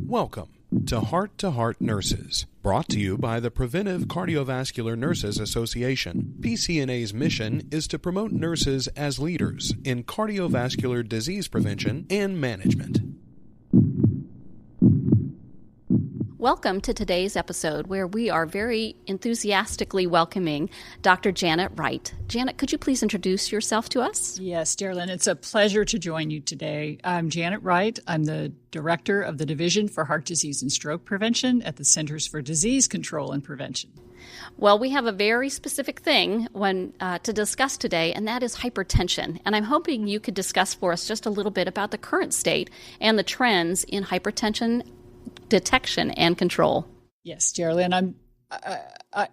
Welcome to Heart Nurses, brought to you by the Preventive Cardiovascular Nurses Association. PCNA's mission is to promote nurses as leaders in cardiovascular disease prevention and management. Welcome to today's episode, where we are very enthusiastically welcoming Dr. Janet Wright. Janet, could you please introduce yourself to us? Yes, Darylyn, it's a pleasure to join you today. I'm Janet Wright. I'm the Director of the Division for Heart Disease and Stroke Prevention at the Centers for Disease Control and Prevention. Well, we have a very specific thing to discuss today, and that is hypertension. And I'm hoping you could discuss for us just a little bit about the current state and the trends in hypertension detection and control. Yes, Darylyn,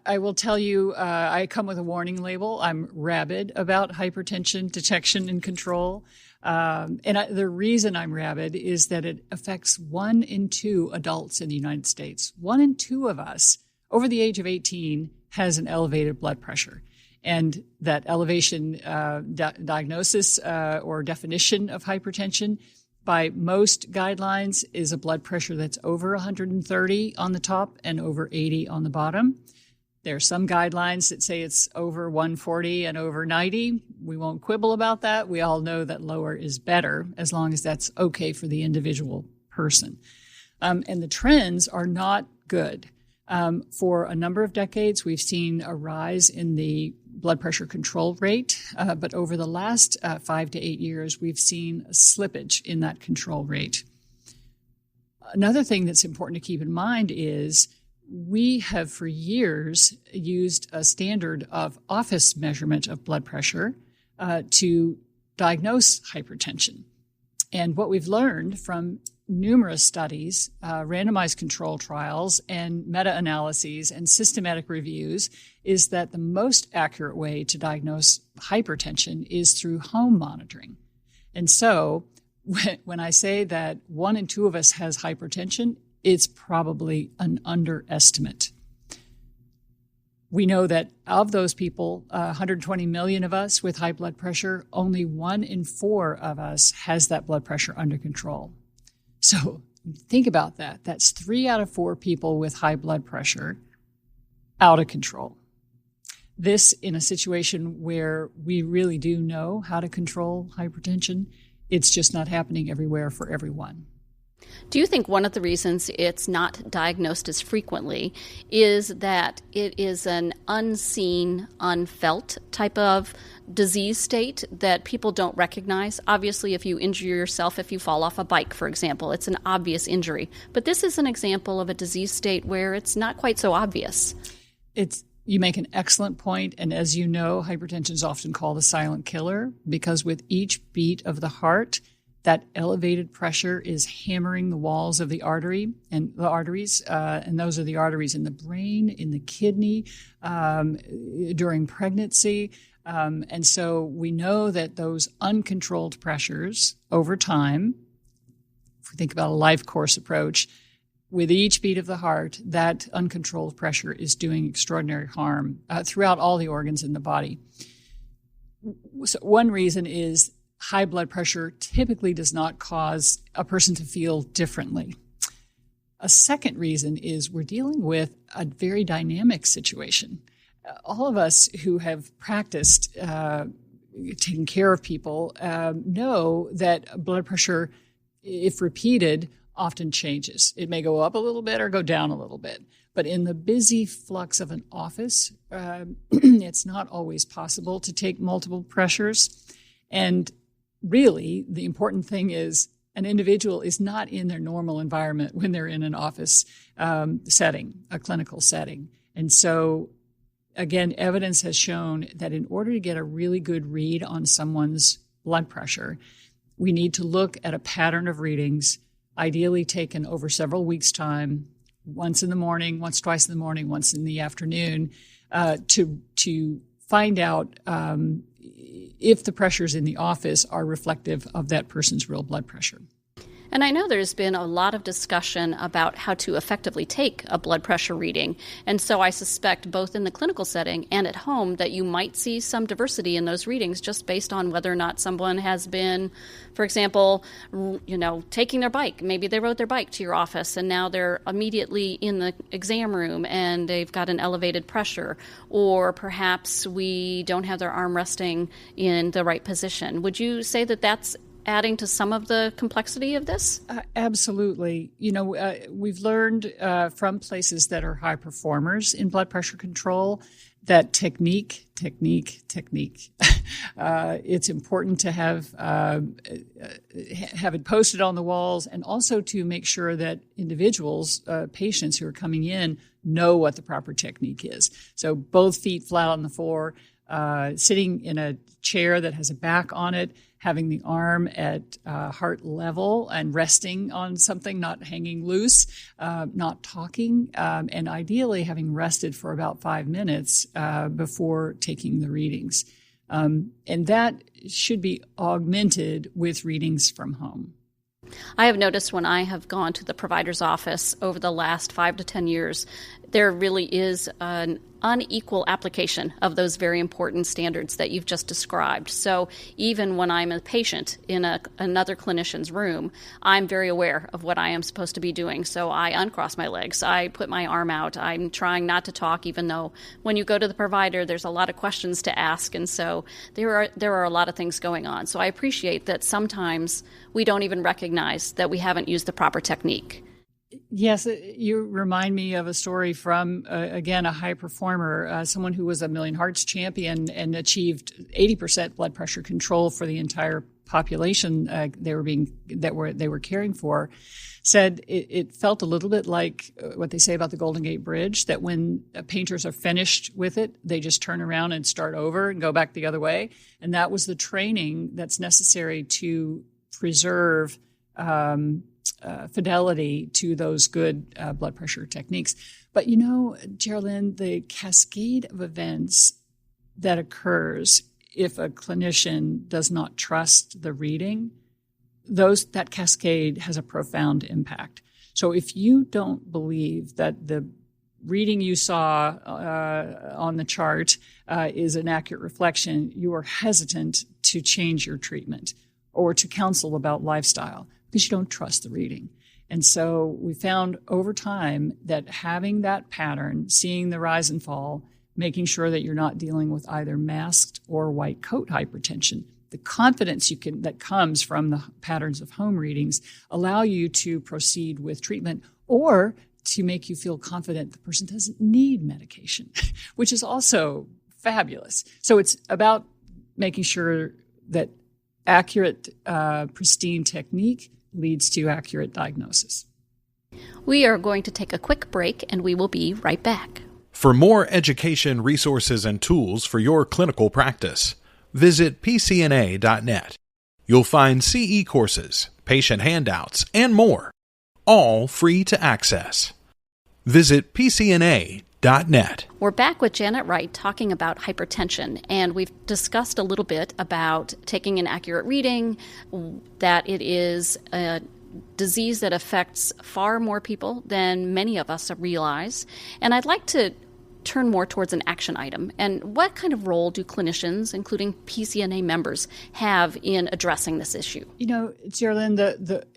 I will tell you, I come with a warning label. I'm rabid about hypertension detection and control. The reason I'm rabid is that it affects 1 in 2 adults in the United States. 1 in 2 of us over the age of 18 has an elevated blood pressure. And that elevation diagnosis or definition of hypertension by most guidelines is a blood pressure that's over 130 on the top and over 80 on the bottom. There are some guidelines that say it's over 140 and over 90. We won't quibble about that. We all know that lower is better as long as that's okay for the individual person. And the trends are not good. For a number of decades, we've seen a rise in the blood pressure control rate, but over the last 5 to 8 years, we've seen a slippage in that control rate. Another thing that's important to keep in mind is we have for years used a standard of office measurement of blood pressure to diagnose hypertension. And what we've learned from numerous studies, randomized control trials, and meta-analyses and systematic reviews is that the most accurate way to diagnose hypertension is through home monitoring. And so when I say that 1 in 2 of us has hypertension, it's probably an underestimate. We know that of those people, 120 million of us with high blood pressure, only 1 in 4 of us has that blood pressure under control. So think about that. That's 3 out of 4 people with high blood pressure out of control. This in a situation where we really do know how to control hypertension. It's just not happening everywhere for everyone. Do you think one of the reasons it's not diagnosed as frequently is that it is an unseen, unfelt type of disease state that people don't recognize? Obviously, if you injure yourself, if you fall off a bike, for example, it's an obvious injury. But this is an example of a disease state where it's not quite so obvious. You make an excellent point, and as you know, hypertension is often called a silent killer because with each beat of the heart, that elevated pressure is hammering the walls of the arteries, and those are the arteries in the brain, in the kidney, during pregnancy. And so we know that those uncontrolled pressures over time, if we think about a life course approach, with each beat of the heart, that uncontrolled pressure is doing extraordinary harm throughout all the organs in the body. So one reason is high blood pressure typically does not cause a person to feel differently. A second reason is we're dealing with a very dynamic situation. All of us who have practiced taking care of people know that blood pressure, if repeated, often changes. It may go up a little bit or go down a little bit. But in the busy flux of an office, it's not always possible to take multiple pressures. And really, the important thing is an individual is not in their normal environment when they're in an office setting, a clinical setting. And so, again, evidence has shown that in order to get a really good read on someone's blood pressure, we need to look at a pattern of readings, ideally taken over several weeks' time, once in the morning, once, twice in the morning, once in the afternoon, to find out if the pressures in the office are reflective of that person's real blood pressure. And I know there's been a lot of discussion about how to effectively take a blood pressure reading. And so I suspect both in the clinical setting and at home that you might see some diversity in those readings just based on whether or not someone has been, for example, taking their bike. Maybe they rode their bike to your office and now they're immediately in the exam room and they've got an elevated pressure. Or perhaps we don't have their arm resting in the right position. Would you say that that's adding to some of the complexity of this? Absolutely. We've learned from places that are high performers in blood pressure control that technique. It's important to have it posted on the walls, and also to make sure that individuals, patients who are coming in, know what the proper technique is. So both feet flat on the floor, sitting in a chair that has a back on it, having the arm at heart level and resting on something, not hanging loose, not talking, and ideally having rested for about 5 minutes before taking the readings. And that should be augmented with readings from home. I have noticed when I have gone to the provider's office over the last 5 to 10 years, there really is an unequal application of those very important standards that you've just described. So even when I'm a patient in another clinician's room, I'm very aware of what I am supposed to be doing. So I uncross my legs, I put my arm out, I'm trying not to talk, even though when you go to the provider, there's a lot of questions to ask. And so there are a lot of things going on. So I appreciate that sometimes we don't even recognize that we haven't used the proper technique. Yes, you remind me of a story from, again, a high performer, someone who was a Million Hearts champion and achieved 80% blood pressure control for the entire population they were caring for. Said it felt a little bit like what they say about the Golden Gate Bridge, that when painters are finished with it, they just turn around and start over and go back the other way. And that was the training that's necessary to preserve fidelity to those good blood pressure techniques. But Geraldine, the cascade of events that occurs if a clinician does not trust the reading, that cascade has a profound impact. So if you don't believe that the reading you saw on the chart is an accurate reflection, you are hesitant to change your treatment or to counsel about lifestyle, because you don't trust the reading. And so we found over time that having that pattern, seeing the rise and fall, making sure that you're not dealing with either masked or white coat hypertension, the confidence that comes from the patterns of home readings allow you to proceed with treatment, or to make you feel confident the person doesn't need medication, which is also fabulous. So it's about making sure that accurate, pristine technique leads to accurate diagnosis. We are going to take a quick break, and we will be right back. For more education, resources, and tools for your clinical practice, visit pcna.net. You'll find CE courses, patient handouts, and more, all free to access. Visit pcna.net. We're back with Janet Wright talking about hypertension, and we've discussed a little bit about taking an accurate reading, that it is a disease that affects far more people than many of us realize. And I'd like to turn more towards an action item. And what kind of role do clinicians, including PCNA members, have in addressing this issue? Geraldine, the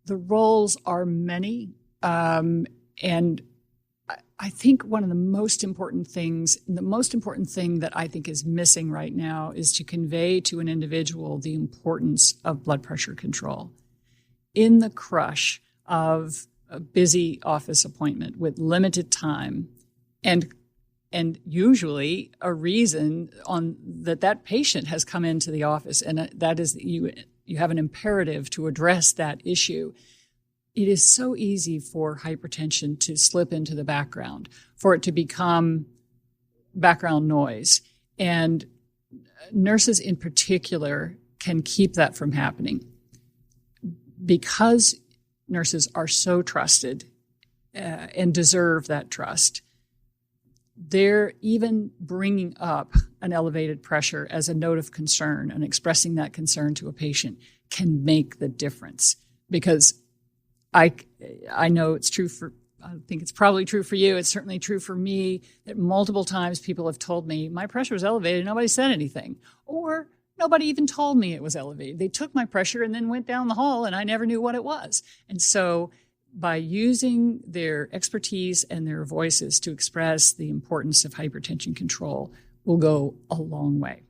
roles are many, and I think one of the most important things, the most important thing that I think is missing right now, is to convey to an individual the importance of blood pressure control. In the crush of a busy office appointment with limited time, and usually a reason that patient has come into the office, and that is that you have an imperative to address that issue. It is so easy for hypertension to slip into the background, for it to become background noise. And nurses in particular can keep that from happening. Because nurses are so trusted and deserve that trust, they're even bringing up an elevated pressure as a note of concern and expressing that concern to a patient can make the difference. because I know it's true I think it's probably true for you. It's certainly true for me that multiple times people have told me my pressure was elevated. Nobody said anything, or nobody even told me it was elevated. They took my pressure and then went down the hall and I never knew what it was. And so by using their expertise and their voices to express the importance of hypertension control will go a long way.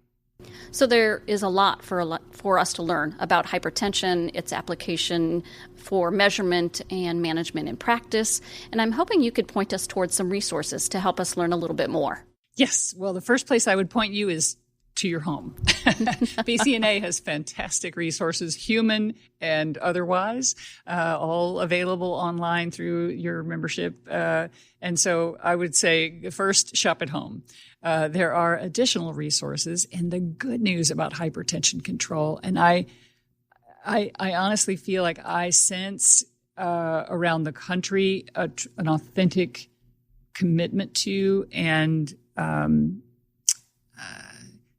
So there is a lot for us to learn about hypertension, its application for measurement and management in practice. And I'm hoping you could point us towards some resources to help us learn a little bit more. Yes. Well, the first place I would point you is to your home. PCNA has fantastic resources, human and otherwise, all available online through your membership. And so I would say first, shop at home. There are additional resources, and the good news about hypertension control, and I honestly feel like I sense around the country an authentic commitment to and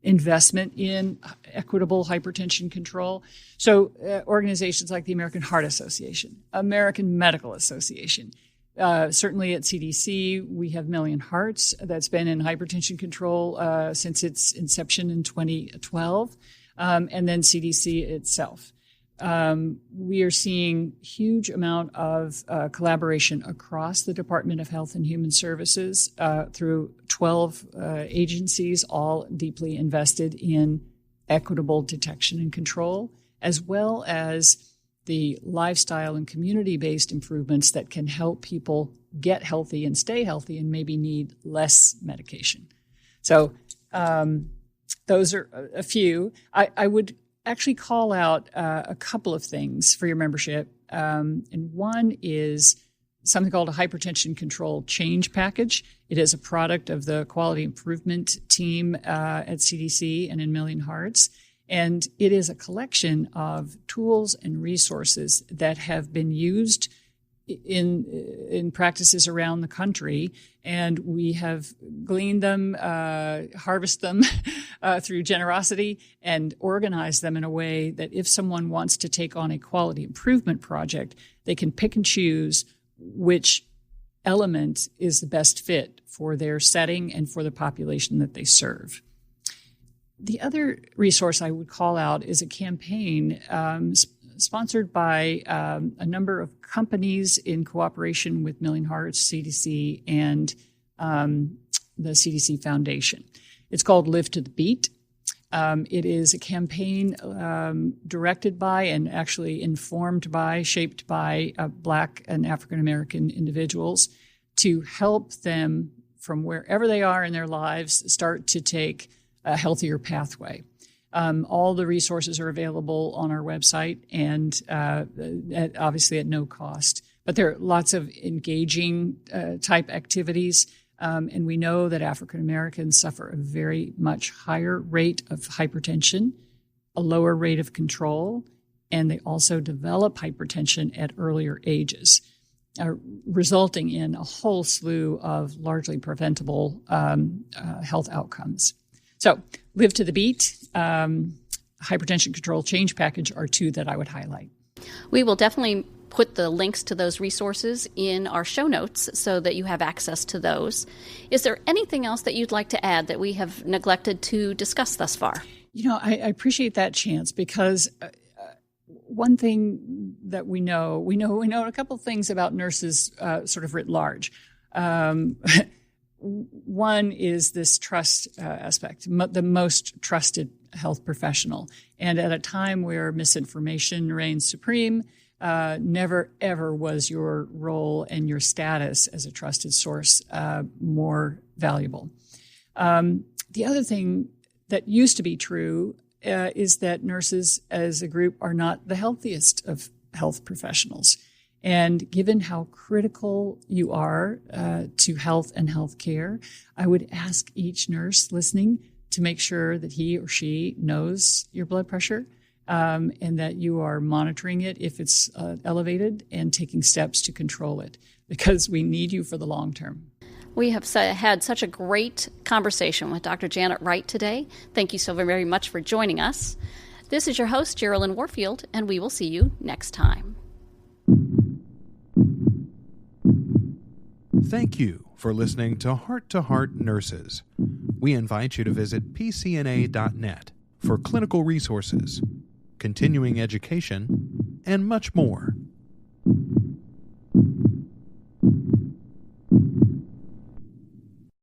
investment in equitable hypertension control. So organizations like the American Heart Association, American Medical Association, certainly at CDC, we have Million Hearts that's been in hypertension control since its inception in 2012, and then CDC itself. We are seeing huge amount of collaboration across the Department of Health and Human Services through 12 agencies, all deeply invested in equitable detection and control, as well as the lifestyle and community-based improvements that can help people get healthy and stay healthy and maybe need less medication. So those are a few. I would actually call out a couple of things for your membership. And one is something called a hypertension control change package. It is a product of the quality improvement team at CDC and in Million Hearts. And it is a collection of tools and resources that have been used in practices around the country, and we have gleaned them, harvested them through generosity, and organized them in a way that if someone wants to take on a quality improvement project, they can pick and choose which element is the best fit for their setting and for the population that they serve. The other resource I would call out is a campaign sponsored by a number of companies in cooperation with Million Hearts, CDC, and the CDC Foundation. It's called Live to the Beat. It is a campaign directed by and actually informed by, shaped by Black and African American individuals to help them from wherever they are in their lives start to take a healthier pathway. All the resources are available on our website and obviously at no cost. But there are lots of engaging type activities. And we know that African Americans suffer a very much higher rate of hypertension, a lower rate of control, and they also develop hypertension at earlier ages, resulting in a whole slew of largely preventable health outcomes. So, Live to the Beat, Hypertension Control Change Package are two that I would highlight. We will definitely put the links to those resources in our show notes so that you have access to those. Is there anything else that you'd like to add that we have neglected to discuss thus far? You know, I appreciate that chance because one thing that we know a couple of things about nurses sort of writ large. One is this trust aspect, the most trusted health professional. And at a time where misinformation reigns supreme, never, ever was your role and your status as a trusted source more valuable. The other thing that used to be true is that nurses as a group are not the healthiest of health professionals. And given how critical you are to health and health care, I would ask each nurse listening to make sure that he or she knows your blood pressure and that you are monitoring it if it's elevated and taking steps to control it, because we need you for the long term. We have had such a great conversation with Dr. Janet Wright today. Thank you so very much for joining us. This is your host, Geraldine Warfield, and we will see you next time. Thank you for listening to Heart Nurses. We invite you to visit pcna.net for clinical resources, continuing education, and much more.